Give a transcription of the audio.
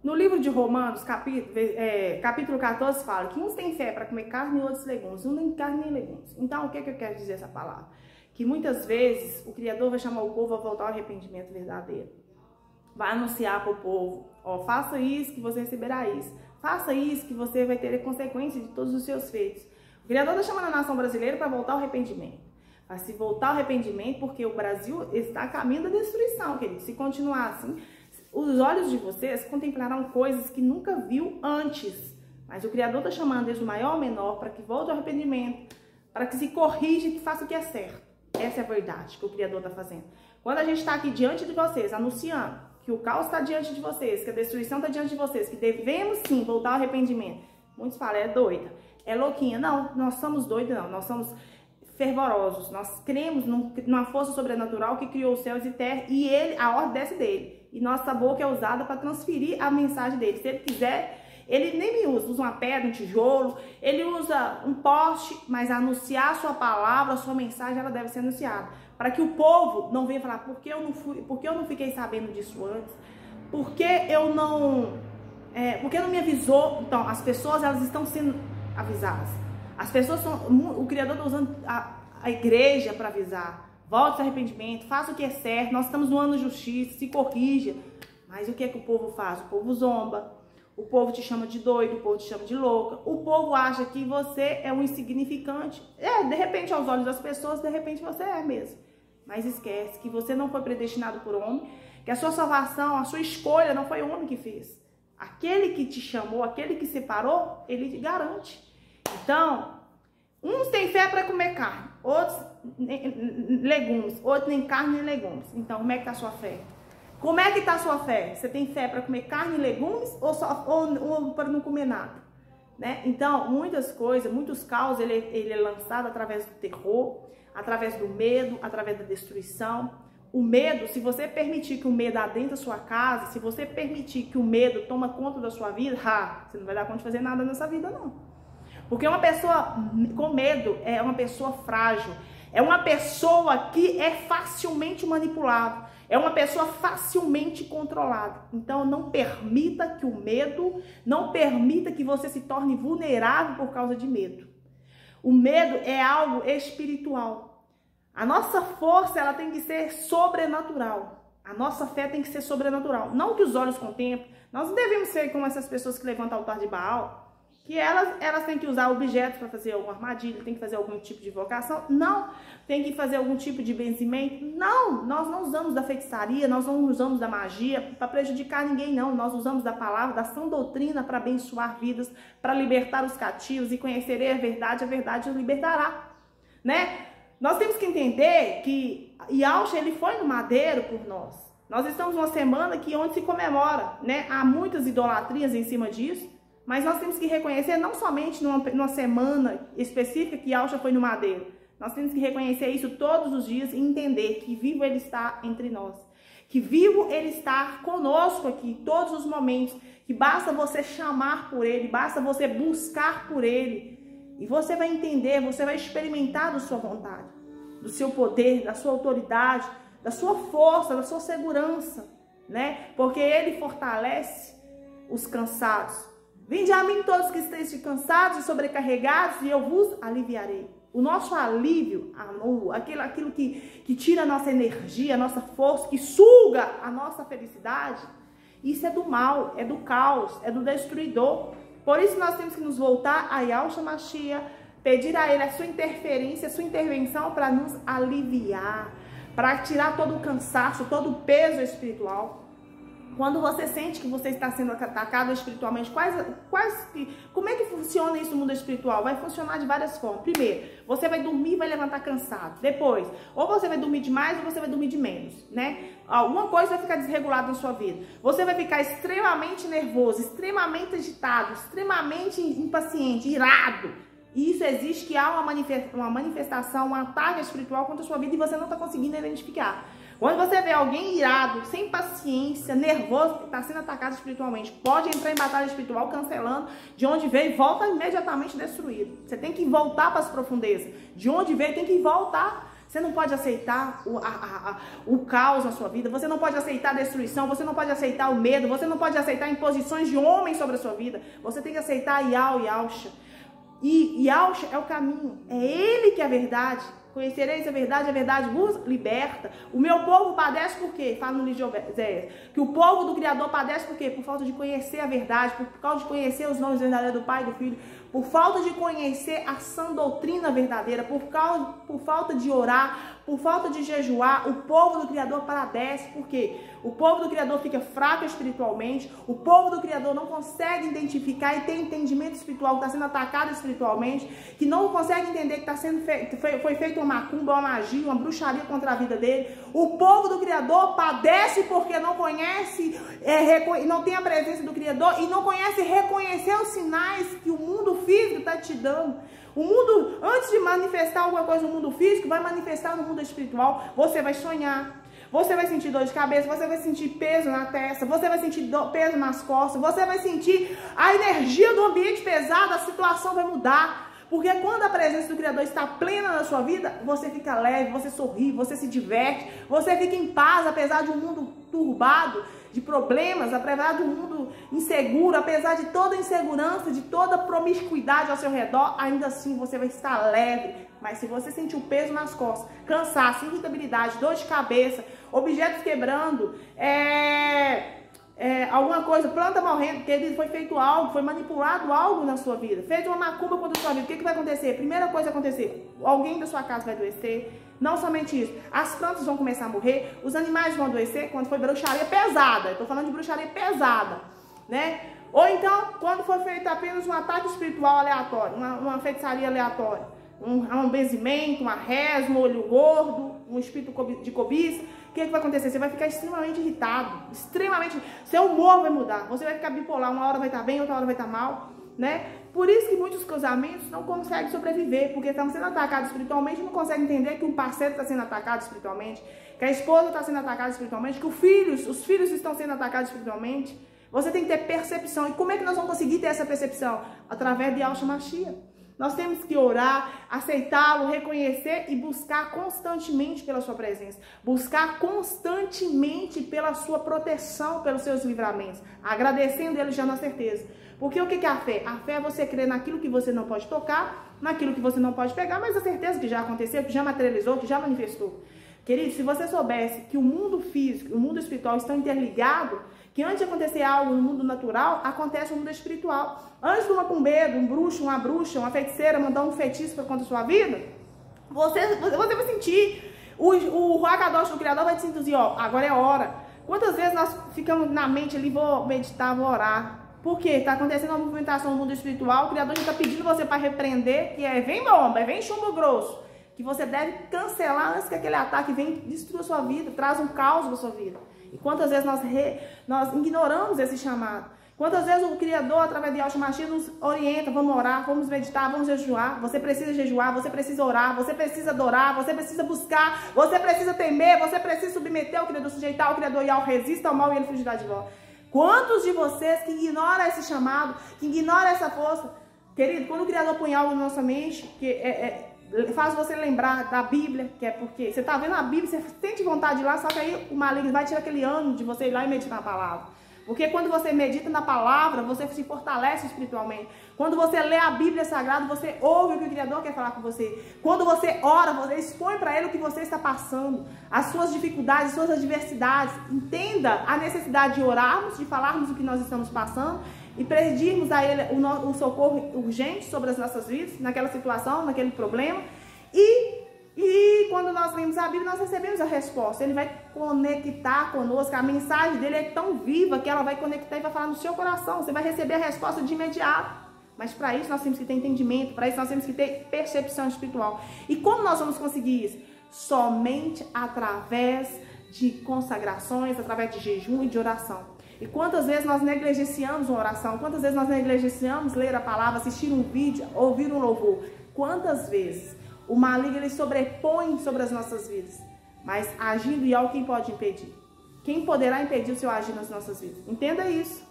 No livro de Romanos, capítulo 14, fala que uns têm fé para comer carne e outros legumes. Um nem carne nem legumes. Então, o que eu quero dizer essa palavra? Que muitas vezes o Criador vai chamar o povo a voltar ao arrependimento verdadeiro. Vai anunciar para o povo, ó, faça isso que você receberá isso. Faça isso que você vai ter a consequência de todos os seus feitos. O Criador está chamando a nação brasileira para voltar ao arrependimento. Vai se voltar ao arrependimento porque o Brasil está a caminho da destruição, querido. Se continuar assim, os olhos de vocês contemplarão coisas que nunca viu antes. Mas o Criador está chamando desde o maior ao menor para que volte ao arrependimento, para que se corrija e que faça o que é certo. Essa é a verdade que o Criador está fazendo. Quando a gente está aqui diante de vocês, anunciando que o caos está diante de vocês, que a destruição está diante de vocês, que devemos sim voltar ao arrependimento. Muitos falam, é doida, é louquinha. Não, nós somos doidos não, nós somos fervorosos. Nós cremos numa força sobrenatural que criou os céus e terra e a ordem desce dele. E nossa boca é usada para transferir a mensagem dele. Se ele quiser, ele nem me usa uma pedra, um tijolo, ele usa um poste, mas anunciar a sua palavra, a sua mensagem, ela deve ser anunciada. Para que o povo não venha falar, por que eu não fiquei sabendo disso antes? Por que não me avisou? Então, as pessoas, elas estão sendo avisadas. As pessoas o Criador está usando a igreja para avisar. Volte ao arrependimento, faça o que é certo. Nós estamos no ano de justiça, se corrija. Mas o que é que o povo faz? O povo zomba. O povo te chama de doido, o povo te chama de louca. O povo acha que você é um insignificante. De repente, aos olhos das pessoas, de repente você é mesmo. Mas esquece que você não foi predestinado por homem, que a sua salvação, a sua escolha não foi o homem que fez. Aquele que te chamou, aquele que separou, ele te garante. Então, uns têm fé para comer carne, outros legumes, outros nem carne nem legumes. Então, como é que está a sua fé? Como é que está a sua fé? Você tem fé para comer carne e legumes ou para não comer nada? Né? Então, muitas coisas, muitos caos, ele é lançado através do terror, através do medo, através da destruição. O medo, se você permitir que o medo adentre a sua casa, se você permitir que o medo toma conta da sua vida, você não vai dar conta de fazer nada nessa vida, não. Porque uma pessoa com medo é uma pessoa frágil, é uma pessoa que é facilmente manipulável, é uma pessoa facilmente controlada. Então não permita que o medo, não permita que você se torne vulnerável por causa de medo. O medo é algo espiritual. A nossa força, ela tem que ser sobrenatural. A nossa fé tem que ser sobrenatural. Não que os olhos contemplem. Nós não devemos ser como essas pessoas que levantam o altar de Baal, que elas têm que usar objetos para fazer alguma armadilha, tem que fazer algum tipo de invocação. Não, tem que fazer algum tipo de benzimento. Não, nós não usamos da feitiçaria, nós não usamos da magia para prejudicar ninguém, não. Nós usamos da palavra, da sã doutrina para abençoar vidas, para libertar os cativos e conhecerei a verdade os libertará, né? Nós temos que entender que Yahshua, ele foi no madeiro por nós. Nós estamos numa semana onde se comemora, né? Há muitas idolatrias em cima disso. Mas nós temos que reconhecer, não somente numa semana específica que Yahshua foi no madeiro. Nós temos que reconhecer isso todos os dias e entender que vivo ele está entre nós. Que vivo ele está conosco aqui, em todos os momentos. Que basta você chamar por ele, basta você buscar por ele. E você vai entender, você vai experimentar da sua vontade, do seu poder, da sua autoridade, da sua força, da sua segurança, né? Porque ele fortalece os cansados. Vinde a mim todos que estejam cansados e sobrecarregados, e eu vos aliviarei. O nosso alívio, aquilo que tira a nossa energia, a nossa força, que suga a nossa felicidade, isso é do mal, é do caos, é do destruidor. Por isso nós temos que nos voltar a Yahshua Mashiach, pedir a ele a sua interferência, a sua intervenção para nos aliviar, para tirar todo o cansaço, todo o peso espiritual. Quando você sente que você está sendo atacado espiritualmente, como é que funciona isso no mundo espiritual? Vai funcionar de várias formas. Primeiro, você vai dormir e vai levantar cansado. Depois, ou você vai dormir demais ou você vai dormir de menos, né? Alguma coisa vai ficar desregulada na sua vida. Você vai ficar extremamente nervoso, extremamente agitado, extremamente impaciente, irado. E isso existe que há uma manifestação, um ataque espiritual contra a sua vida e você não está conseguindo identificar. Quando você vê alguém irado, sem paciência, nervoso, que está sendo atacado espiritualmente, pode entrar em batalha espiritual cancelando, de onde veio, volta imediatamente destruído. Você tem que voltar para as profundezas. De onde veio, tem que voltar. Você não pode aceitar o caos na sua vida, você não pode aceitar a destruição, você não pode aceitar o medo, você não pode aceitar imposições de homens sobre a sua vida. Você tem que aceitar Yahweh, Yahusha. E Yahusha é o caminho, é Ele que é a verdade. Conhecereis a verdade vos liberta. O meu povo padece por quê? Fala no livro de Oséias. Que o povo do Criador padece por quê? Por falta de conhecer a verdade, por causa de conhecer os nomes verdadeiros do Pai e do Filho, por falta de conhecer a sã doutrina verdadeira, por falta de orar, por falta de jejuar. O povo do Criador padece. Por quê? O povo do Criador fica fraco espiritualmente, o povo do Criador não consegue identificar e ter entendimento espiritual, que está sendo atacado espiritualmente, que não consegue entender que está sendo foi feita uma macumba, uma magia, uma bruxaria contra a vida dele. O povo do Criador padece porque não conhece, não tem a presença do Criador e não conhece reconhecer os sinais que o mundo físico está te dando. O mundo, antes de manifestar alguma coisa no mundo físico, vai manifestar no mundo espiritual. Você vai sonhar, você vai sentir dor de cabeça, você vai sentir peso na testa, você vai sentir peso nas costas, você vai sentir a energia do ambiente pesado, a situação vai mudar. Porque quando a presença do Criador está plena na sua vida, você fica leve, você sorri, você se diverte, você fica em paz, apesar de um mundo turbado, de problemas, apesar de um mundo inseguro, apesar de toda insegurança, de toda promiscuidade ao seu redor, ainda assim você vai estar leve. Mas se você sentir o peso nas costas, cansaço, irritabilidade, dor de cabeça, objetos quebrando, alguma coisa, planta morrendo, porque foi feito algo, foi manipulado algo na sua vida, feito uma macumba contra a sua vida, o que vai acontecer? Primeira coisa a acontecer, alguém da sua casa vai adoecer. Não somente isso, as plantas vão começar a morrer, os animais vão adoecer quando foi bruxaria pesada. Estou falando de bruxaria pesada, né? Ou então, quando for feito apenas um ataque espiritual aleatório, uma feitiçaria aleatória, um benzimento, uma reza, um olho gordo, um espírito de cobiça. O que vai acontecer? Você vai ficar extremamente irritado, seu humor vai mudar, você vai ficar bipolar, uma hora vai estar bem, outra hora vai estar mal, né? Por isso que muitos casamentos não conseguem sobreviver, porque estão sendo atacados espiritualmente e não conseguem entender que um parceiro está sendo atacado espiritualmente, que a esposa está sendo atacada espiritualmente, que os filhos estão sendo atacados espiritualmente. Você tem que ter percepção. E como é que nós vamos conseguir ter essa percepção? Através de Yahshua Mashiach. Nós temos que orar, aceitá-lo, reconhecer e buscar constantemente pela sua presença. Buscar constantemente pela sua proteção, pelos seus livramentos. Agradecendo ele já na certeza. Porque o que é a fé? A fé é você crer naquilo que você não pode tocar, naquilo que você não pode pegar, mas a certeza que já aconteceu, que já materializou, que já manifestou. Querido, se você soubesse que o mundo físico e o mundo espiritual estão interligados, que antes de acontecer algo no mundo natural, acontece no mundo espiritual. Antes de um macumbeiro, um bruxo, uma bruxa, uma feiticeira mandar um feitiço contra a sua vida, você vai sentir, o Hakadosh do Criador vai te sentir, ó, agora é hora. Quantas vezes nós ficamos na mente ali, vou meditar, vou orar. Por quê? Está acontecendo uma movimentação no mundo espiritual, o Criador já está pedindo você para repreender, que vem bomba, vem chumbo grosso, que você deve cancelar antes que aquele ataque venha destruir a sua vida, traz um caos na sua vida. E quantas vezes nós ignoramos esse chamado? Quantas vezes o Criador, através de Yahshua Mashiach, nos orienta, vamos orar, vamos meditar, vamos jejuar. Você precisa jejuar, você precisa orar, você precisa adorar, você precisa buscar, você precisa temer, você precisa submeter ao Criador, sujeitar ao Criador e ao resista ao mal e ele fugirá de vós. Quantos de vocês que ignoram esse chamado, que ignoram essa força? Querido, quando o Criador põe algo na nossa mente, que faz você lembrar da Bíblia, que é porque você está vendo a Bíblia, você sente vontade de ir lá, só que aí o maligno vai tirar aquele ânimo de você ir lá e meditar na palavra. Porque quando você medita na palavra, você se fortalece espiritualmente. Quando você lê a Bíblia Sagrada, você ouve o que o Criador quer falar com você. Quando você ora, você expõe para Ele o que você está passando, as suas dificuldades, as suas adversidades. Entenda a necessidade de orarmos, de falarmos o que nós estamos passando e pedirmos a Ele o socorro urgente sobre as nossas vidas, naquela situação, naquele problema. E quando nós lemos a Bíblia, nós recebemos a resposta. Ele vai conectar conosco. A mensagem dele é tão viva que ela vai conectar e vai falar no seu coração. Você vai receber a resposta de imediato. Mas para isso nós temos que ter entendimento, para isso nós temos que ter percepção espiritual. E como nós vamos conseguir isso? Somente através de consagrações, através de jejum e de oração. E quantas vezes nós negligenciamos uma oração? Quantas vezes nós negligenciamos ler a palavra, assistir um vídeo, ouvir um louvor? Quantas vezes? O maligno ele sobrepõe sobre as nossas vidas, mas agindo e quem pode impedir? Quem poderá impedir o seu agir nas nossas vidas? Entenda isso.